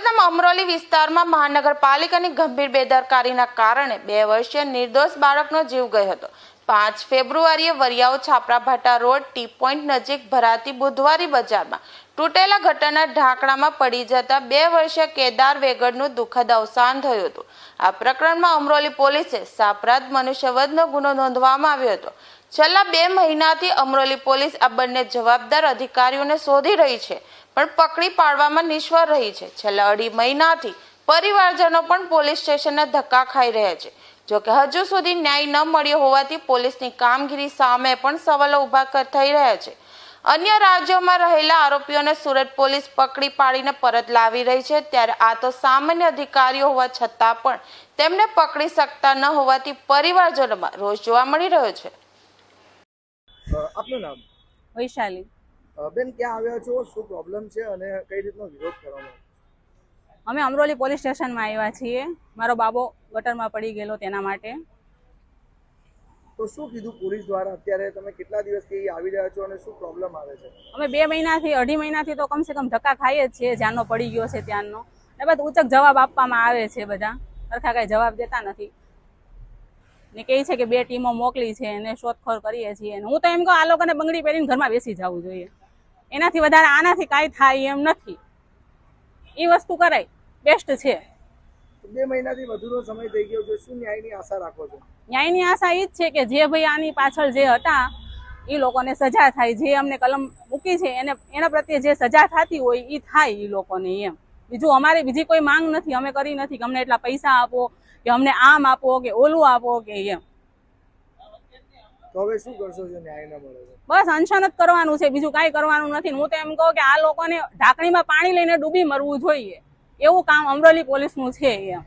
સુરતના અમરોલી વિસ્તારમાં મહાનગરપાલિકાની ગંભીર બેદરકારીના કારણે 2 વર્ષીય નિર્દોષ બાળકનો જીવ ગયો હતો। 5 ફેબ્રુઆરીએ Variyav Chhaprabhatha road T point નજીક ભરાતી બુધવારી બજારમાં તૂટેલા ગટરના ઢાંકણામાં પડી જતા 2 વર્ષીય કેદાર વેગડનું દુઃખદ અવસાન થયું હતું। આ પ્રકરણમાં અમરોલી પોલીસે સાપરાધ મનુષ્યવધનો ગુનો નોંધવામાં આવ્યો હતો। છેલ્લા 2 મહિનાથી અમરોલી પોલીસ આ બંને જવાબદાર અધિકારીઓને શોધી રહી છે, પણ પકડી પાડવામાં નિષ્ફળ રહી છે। છેલ્લા 2.5 મહિનાથી પરિવારજનો પણ પોલીસ સ્ટેશનના ધક્કા ખાઈ રહ્યા છે। જોકે હજુ સુધી ન્યાય ન મળ્યો હોવાથી પોલીસની કામગીરી સામે પણ સવાલો ઊભા થઈ રહ્યા છે। અન્ય રાજ્યોમાં રહેલા આરોપીઓને સુરત પોલીસ પકડી પાડીને પરત લાવી રહી છે, ત્યારે આ તો સામાન્ય અધિકારીઓ હોવા છતાં પણ તેમને પકડી શકતા ન હોવાથી પરિવારજનોમાં રોષ જોવા મળી રહ્યો છે। આપનું નામ? વૈશાલી। બેન, ક્યાં આવ્યા છો? શું પ્રોબ્લેમ છે અને કઈ રીતનો વિરોધ કરવામાં? અમે અમરોલી પોલીસ સ્ટેશનમાં આવ્યા છીએ। મારો બાબો ગટરમાં પડી ગયેલો તેના માટે। તો શું કીધું પોલીસ દ્વારા? અત્યારે તમે કેટલા દિવસથી આવી રહ્યા છો અને શું પ્રોબ્લેમ આવે છે? અમે 2 મહિનાથી 2.5 મહિનાથી તો કમસે કમ ધક્કા ખાઈએ જ છીએ, જ્યાંનો પડી ગયો છે ત્યાંનો। એ બધું ઉચક જવાબ આપવામાં આવે છે, બધા સરખા કાંઈ જવાબ દેતા નથી ને કહે છે કે 2 ટીમો મોકલી છે અને શોધખોળ કરીએ છીએ। હું તો એમ કહું, આ લોકોને બંગડી પહેરીને ઘરમાં બેસી જવું જોઈએ, એનાથી વધારે આનાથી કાંઈ થાય એમ નથી। એ વસ્તુ કરાય બેસ્ટ છે। 2 મહિનાથી વધુનો સમય થઈ ગયો છે, શું ન્યાયની આશા રાખો છો? ન્યાયની આશા એ જ છે કે જે ભાઈ આની પાછળ જે હતા એ લોકોને સજા થાય, જે અમને કલમ મૂકી છે એના પ્રત્યે જે સજા થતી હોય એ થાય એ લોકોને એમ। બીજું અમારે બીજી કોઈ માંગ નથી, અમે કરી નથી કે અમને એટલા પૈસા આપો કે અમને આમ આપો કે ઓલું આપો કે એમ। તો હવે શું કરશો જો ન્યાય ન મળે? બસ અનશન જ કરવાનું છે, બીજું કાંઈ કરવાનું નથી। હું તો એમ કહું કે આ લોકોને ઢાંકણીમાં પાણી લઈને ડૂબી મરવું જોઈએ, એવું કામ અમરોલી પોલીસનું છે એમ।